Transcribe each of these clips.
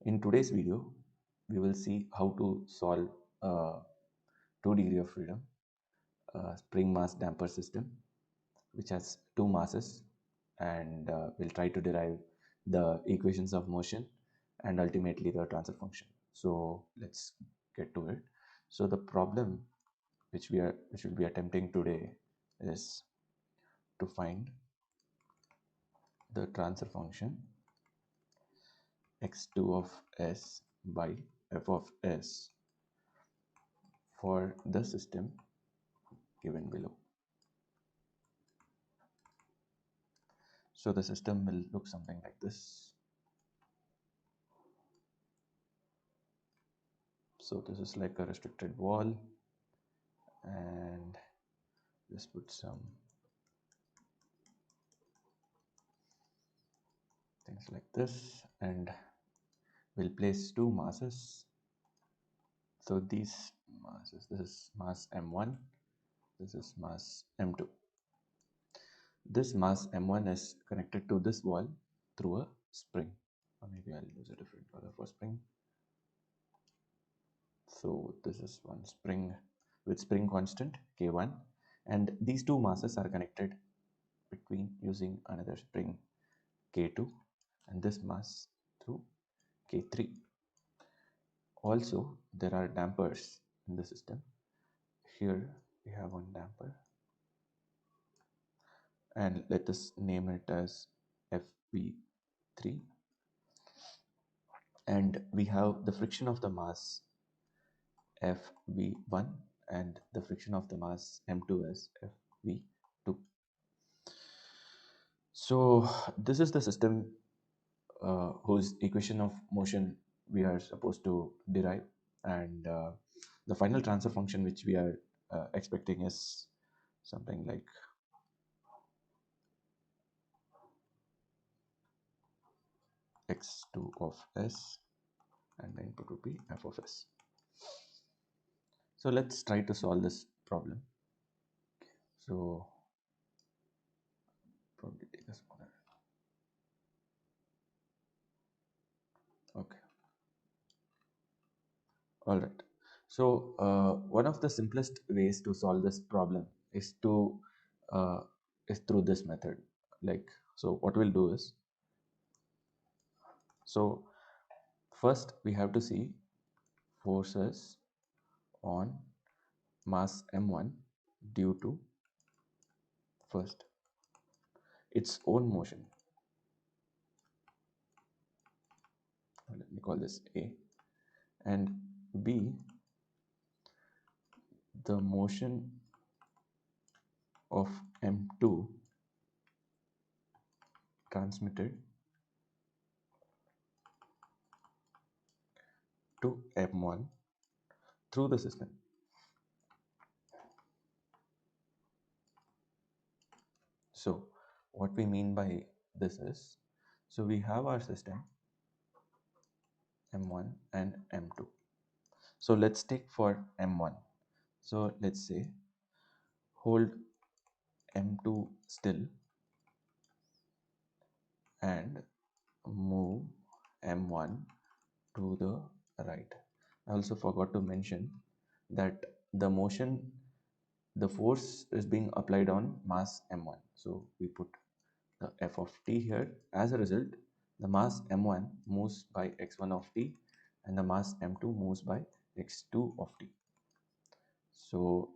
In today's video, we will see how to solve a 2 degree of freedom spring mass damper system which has two masses, and we'll try to derive the equations of motion and ultimately the transfer function. So let's get to it. So the problem which we'll be attempting today is to find the transfer function x2 of s by f of s for the system given below. So the system will look something like this. So this is like a restricted wall, and just put some things like this, and we'll place two masses. So these masses, this is mass m1, this is mass m2. This mass m1 is connected to this wall through a spring, or maybe I'll use a different color for spring. So this is one spring with spring constant k1, and these two masses are connected between using another spring k2 and this mass through k3. Also, there are dampers in the system. Here we have one damper, and let us name it as FB3, and we have the friction of the mass FB1 and the friction of the mass M2 as FB2. So this is the system whose equation of motion we are supposed to derive, and the final transfer function which we are expecting is something like x2 of s, and the input would be f of s. So let's try to solve this problem. So probably take a smaller. Okay. All right. So one of the simplest ways to solve this problem is to is through this method. Like, so what we'll do is, so first we have to see forces on mass m1 due to first its own motion. Let me call this A, and B, the motion of m2 transmitted to m1 through the system. So what we mean by this is, so we have our system m1 and m2. So let's take for m1. So let's say hold m2 still and move m1 to the right. I also forgot to mention that the force is being applied on mass m1. So we put the f of t here. As a result, the mass m1 moves by x1 of t, and the mass m2 moves by x2 of t. So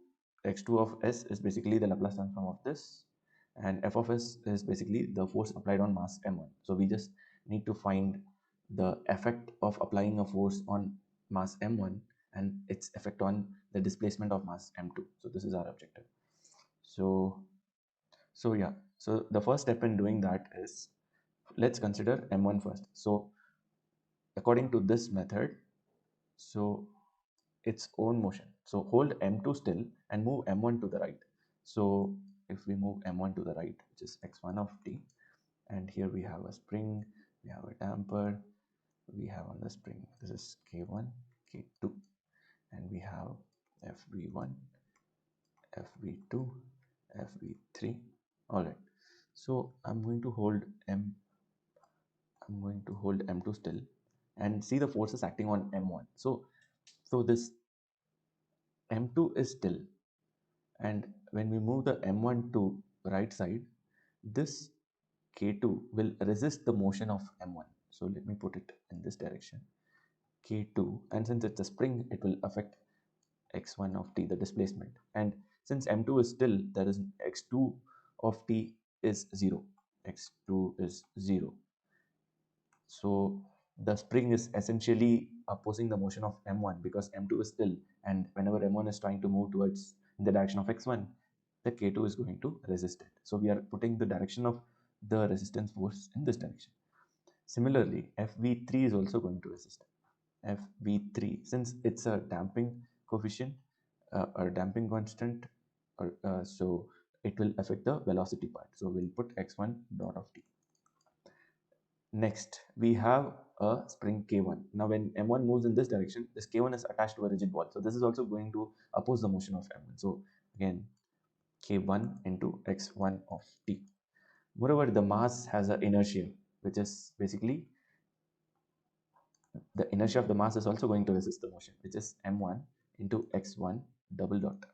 x2 of s is basically the Laplace transform of this, and f of s is basically the force applied on mass m1. So we just need to find the effect of applying a force on mass m1 and its effect on the displacement of mass m2. So this is our objective. So yeah, so the first step in doing that is, let's consider m1 first. So according to this method, so its own motion. So hold m2 still and move m1 to the right. So if we move m1 to the right, which is x1 of t, and here we have a spring, we have a damper, we have on the spring, this is k1, k2, and we have fb1, fb2, fb3. All right. So I'm going to hold m2 still, and see the forces acting on M1. So this M2 is still, and when we move the M1 to right side, this K2 will resist the motion of M1. So let me put it in this direction, K2, and since it's a spring, it will affect X1 of t, the displacement. And since M2 is still, there is X2 of t is 0. X2 is 0. So the spring is essentially opposing the motion of M1 because M2 is still, and whenever M1 is trying to move towards in the direction of X1, the K2 is going to resist it. So we are putting the direction of the resistance force in this direction. Similarly, FV3 is also going to resist. FV3, since it's a damping coefficient or damping constant, so it will affect the velocity part. So we'll put X1 dot of t. Next, we have a spring K1. Now, when M1 moves in this direction, this K1 is attached to a rigid wall. So this is also going to oppose the motion of M1. So again, K1 into X1 of t. Moreover, the mass has an inertia, which is basically the inertia of the mass is also going to resist the motion, which is M1 into X1 double dot.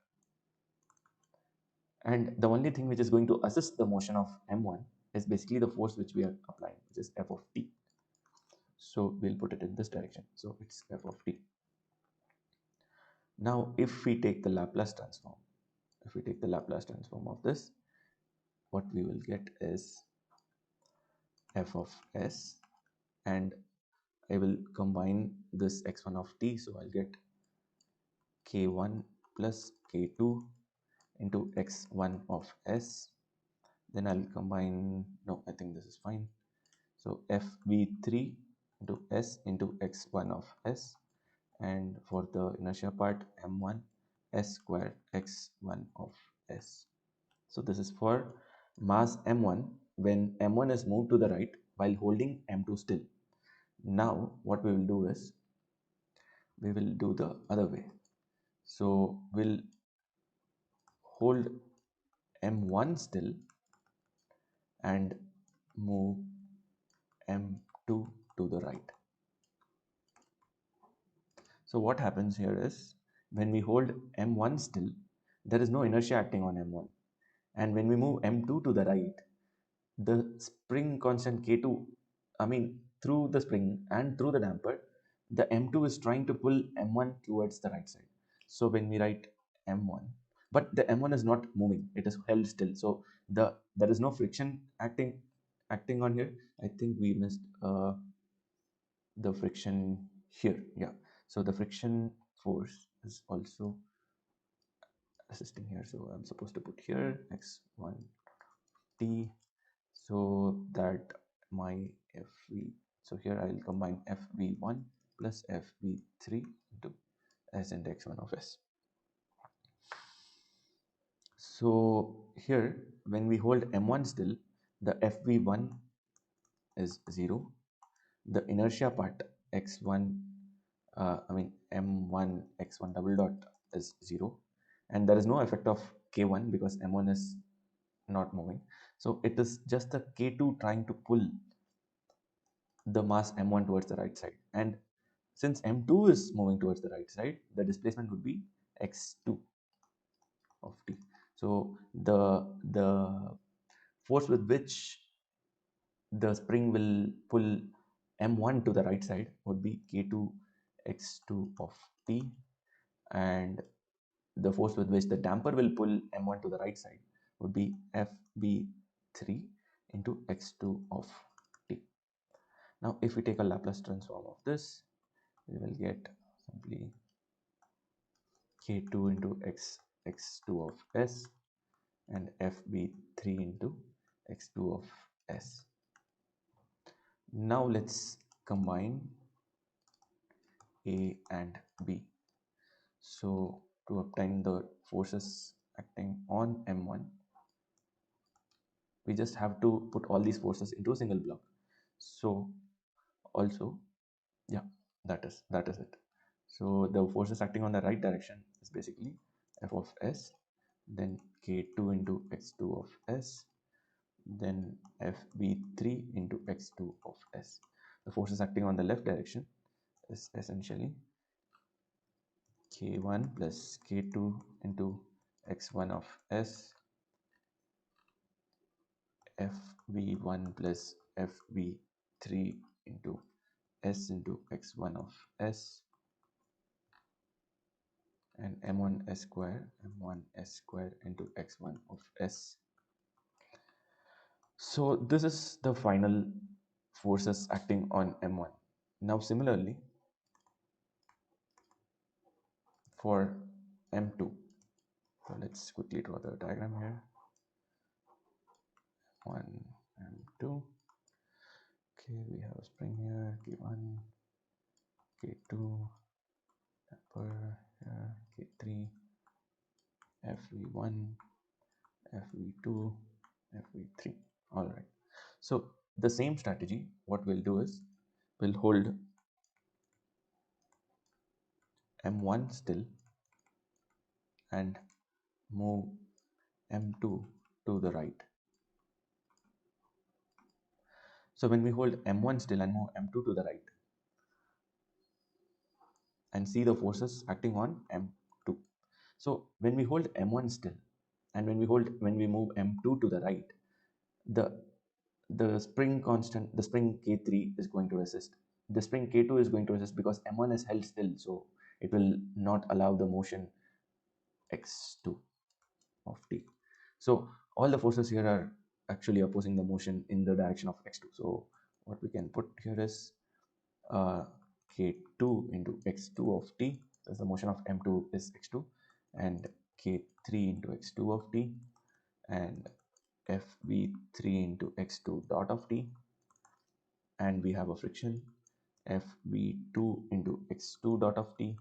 And the only thing which is going to assist the motion of M1 is basically the force which we are applying, which is F of t. So we'll put it in this direction. So it's F of t. Now, if we take the Laplace transform, of this, what we will get is F of s, and I will combine this X1 of t. So I'll get K1 plus K2 into X1 of s. Then I'll combine, no, I think this is fine. So FV3 into s into X1 of s, and for the inertia part, M1 s squared X1 of s. So this is for mass M1 when M1 is moved to the right while holding M2 still. Now what we will do is we will do the other way. So we'll hold M1 still and move M2 to the right. So what happens here is when we hold M1 still, there is no inertia acting on M1. And when we move M2 to the right, the spring constant K2, through the spring and through the damper, the M2 is trying to pull M1 towards the right side. So when we write M1, but the M1 is not moving, it is held still. So there is no friction acting on here. I think we missed the friction here. Yeah. So the friction force is also assisting here. So I'm supposed to put here X1 T, so that my FV, so here I'll combine FV1 plus FV3 into S and X1 of S. So here when we hold M1 still, the FV1 is 0, the inertia part X1 M1 X1 double dot is 0, and there is no effect of K1 because M1 is not moving. So it is just the K2 trying to pull the mass M1 towards the right side, and since M2 is moving towards the right side, the displacement would be X2 of t. So the force with which the spring will pull M1 to the right side would be K2 X2 of t, and the force with which the damper will pull M1 to the right side would be FB3 into X2 of t. Now if we take a Laplace transform of this, we will get simply K2 into X2 of s and FB3 into X2 of s. Now let's combine A and B. So to obtain the forces acting on M1, we just have to put all these forces into a single block. So also, yeah, that is it. So the forces acting on the right direction is basically F of s, then K2 into X2 of s, then FB3 into X2 of s. The forces acting on the left direction is essentially k1 plus k2 into x1 of s, fv1 plus fv3 into s into x1 of s, and m1 s square into x1 of s. So this is the final forces acting on m1. Now similarly for m2, so let's quickly draw the diagram here. 1 m2. Okay, we have a spring here, k1, k2, upper here, k3, fv1, fv2, fv3. All right. So the same strategy, what we'll do is we'll hold m1 still and move m2 to the right. So when we hold m1 still and move m2 to the right and see the forces acting on m2. So when we hold m1 still and when we move m2 to the right, the spring constant, the spring k3 is going to resist. The spring k2 is going to resist because m1 is held still, so it will not allow the motion x2 of t. So all the forces here are actually opposing the motion in the direction of x2. So what we can put here is k2 into x2 of t, as the motion of m2 is x2, and k3 into x2 of t, and fv3 into x2 dot of t, and we have a friction fv2 into x2 dot of t.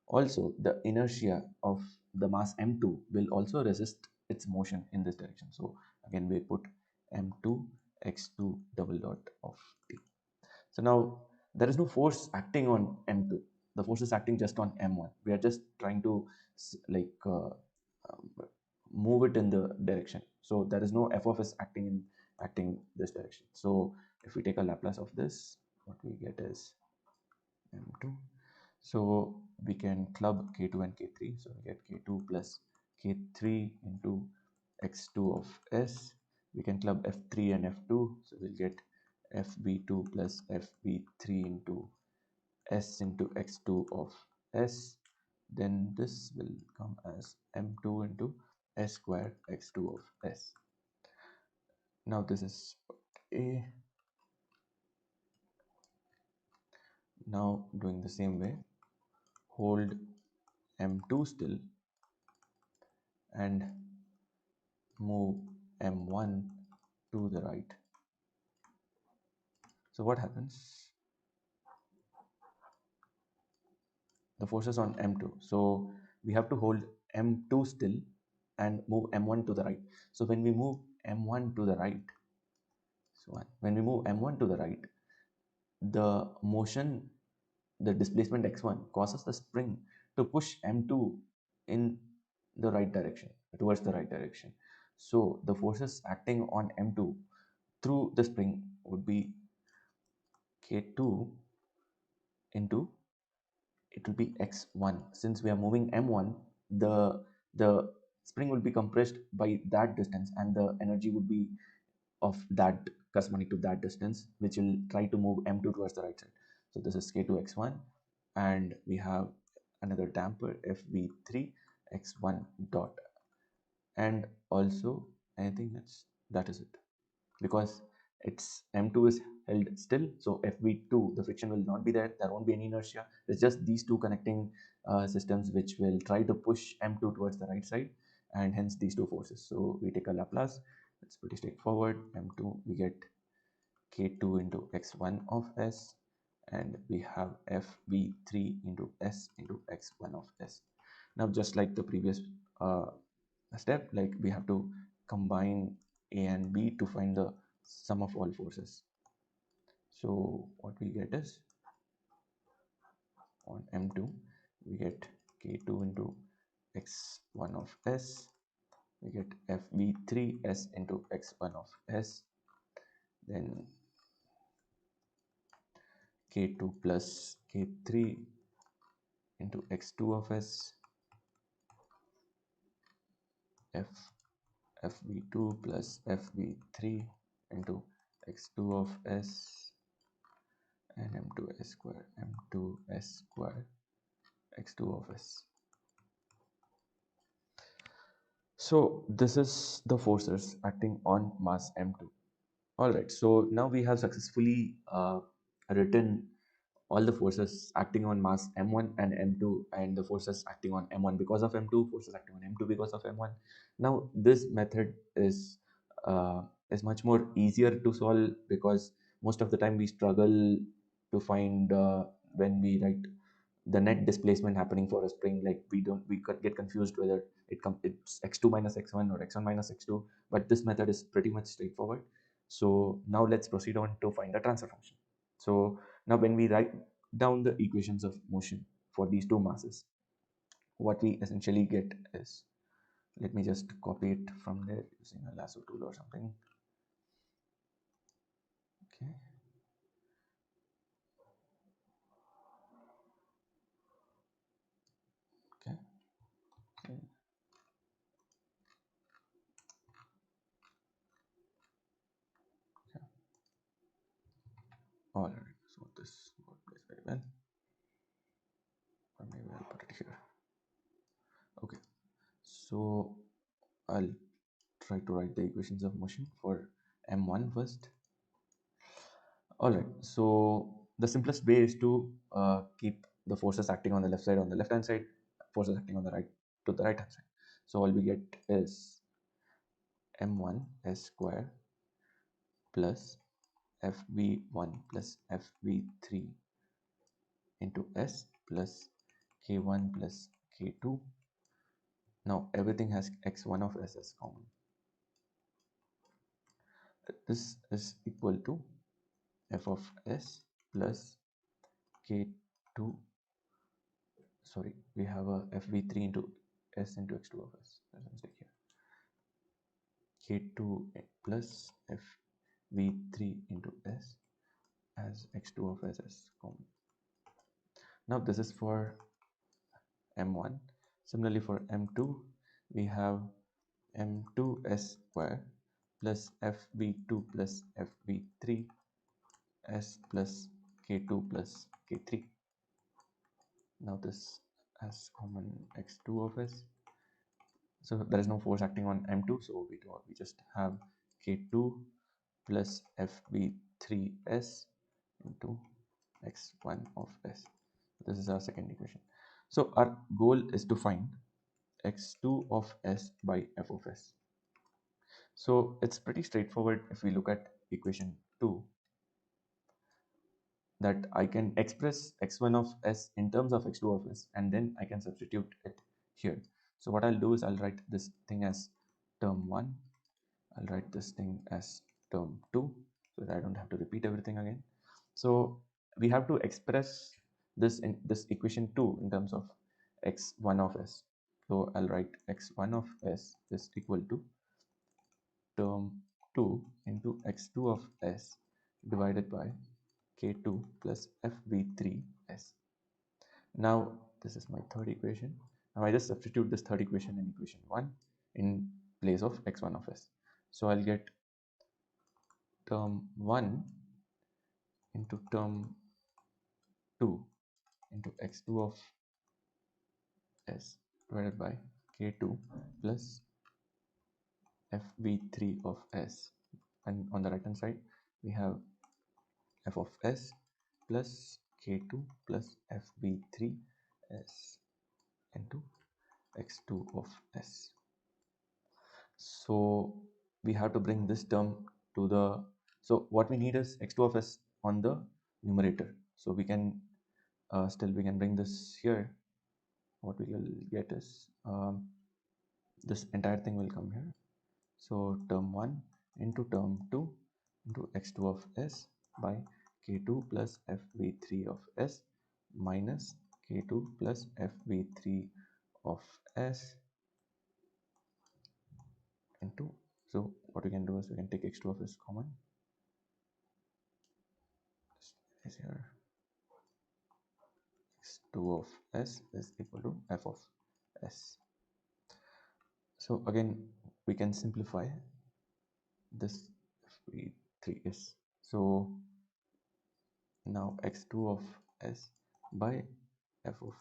Also, the inertia of the mass m2 will also resist its motion in this direction. So again, we put m2 x2 double dot of t. So now there is no force acting on m2. The force is acting just on m1. We are just trying to move it in the direction. So there is no f of s acting this direction. So if we take a Laplace of this, what we get is m2. So we can club k2 and k3. So we get k2 plus k3 into x2 of s. We can club f3 and f2. So we'll get fb2 plus fb3 into s into x2 of s. Then this will come as m2 into s square x2 of s. Now this is a. Now doing the same way, hold m2 still and move m1 to the right. So what happens? The forces on m2. So we have to hold m2 still and move m1 to the right. So when we move m1 to the right, when we move m1 to the right, the motion, the displacement x1 causes the spring to push m2 in the right direction, towards the right direction. So the forces acting on m2 through the spring would be k2 into, it will be x1. Since we are moving m1, the spring will be compressed by that distance and the energy would be of that corresponding to that distance, which will try to move m2 towards the right side. So this is k2 x1, and we have another damper fv3 x1 dot, and also anything that is it, because it's m2 is held still, so fv2, the friction will not be there, there won't be any inertia. It's just these two connecting systems which will try to push m2 towards the right side, and hence these two forces. So we take a Laplace. It's pretty straightforward. m2, we get k2 into x1 of s, and we have fv3 into s into x1 of s. Now just like the previous uh, step, like we have to combine a and b to find the sum of all forces. So what we get is, on m2 we get k2 into x1 of s, we get fv3 s into x1 of s, then K2 plus K3 into X2 of S, F FB2 plus FB3 into X2 of S and M2S square, M2S square, X2 of S. So this is the forces acting on mass M2. Alright, so now we have successfully written all the forces acting on mass M1 and M2 and the forces acting on M1 because of M2, forces acting on M2 because of M1. Now this method is much more easier to solve because most of the time we struggle to find when we write the net displacement happening for a spring, like we could get confused whether it's x2 minus x1 or x1 minus x2, but this method is pretty much straightforward. So now let's proceed on to find the transfer function. So now when we write down the equations of motion for these two masses, what we essentially get is, let me just copy it from there using a lasso tool or something. Okay. Okay. Okay. Okay. All right. So this works very well. Or maybe I'll put it here. Okay. So I'll try to write the equations of motion for M1 first. Alright, so the simplest way is to keep the forces acting on the left side on the left hand side, forces acting on the right to the right hand side. So all we get is M1 S square plus FV1 plus FV3 into S plus K1 plus K2. Now everything has X1 of S as common. This is equal to F of S plus K2, sorry, we have a FV3 into S into X2 of S. There's a mistake here. K2 plus FV3 into S as X2 of S as common. Now this is for M1. Similarly for M2, we have M2S square plus FV2 plus FV3 S plus K2 plus K3. Now this has common X2 of S. So there is no force acting on M2, so we just have K2 plus FV3S into X1 of S. This is our second equation. So our goal is to find X2 of S by F of S. So it's pretty straightforward if we look at equation 2, that I can express X1 of S in terms of X2 of S and then I can substitute it here. So what I'll do is I'll write this thing as term 1, I'll write this thing as term 2 so that I don't have to repeat everything again. So we have to express this in this equation 2 in terms of x1 of s. So I'll write x1 of s is equal to term 2 into x2 of s divided by k2 plus fv3s. Now this is my third equation. Now I just substitute this third equation in equation 1 in place of x1 of s. So I'll get term 1 into term 2 into x2 of s divided by k2 plus fv3 of s, and on the right hand side we have f of s plus k2 plus fv3 s into x2 of s. So we have to bring this term to the, so what we need is x2 of s on the numerator, so we can we can bring this here. What we will get is this entire thing will come here. So term 1 into term 2 into x2 of s by k2 plus fv3 of s minus k2 plus fv3 of s into, so what we can do is we can take x2 of s common, is here, 2 of s is equal to f of s. So again, we can simplify this v3s. So now x2 of s by f of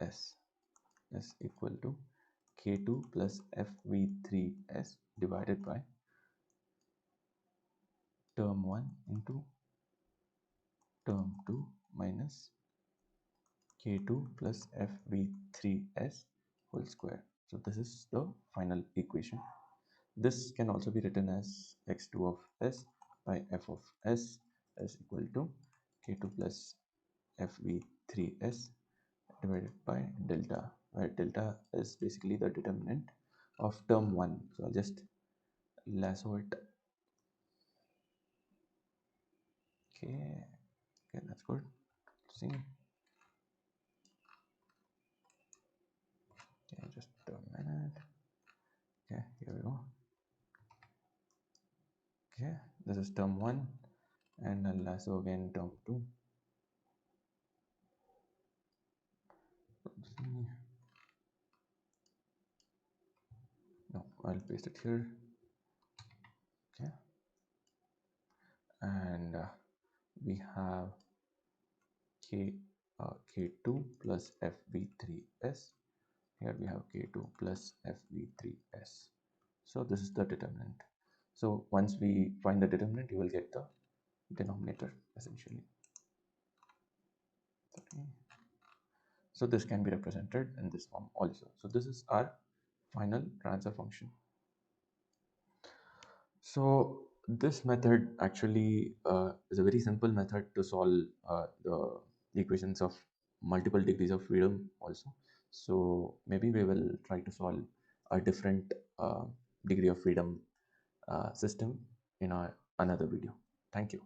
s is equal to k2 plus fv3s divided by term 1 into term 2 minus k2 plus fv3s whole square. So this is the final equation. This can also be written as x2 of s by f of s is equal to k2 plus fv3s divided by delta, where delta is basically the determinant of term 1. So I'll just lasso it. Okay, okay, that's good. See, okay, just a minute. Okay, here we go. Okay, this is term 1, and I'll lasso again term 2. See. No, I'll paste it here. Okay, and we have k2 plus fv3s. Here we have k2 plus fv3s. So this is the determinant. So once we find the determinant, you will get the denominator essentially. Okay. So this can be represented in this form also. So this is our final transfer function. So this method actually is a very simple method to solve the equations of multiple degrees of freedom also. So maybe we will try to solve a different degree of freedom system in our another video. Thank you.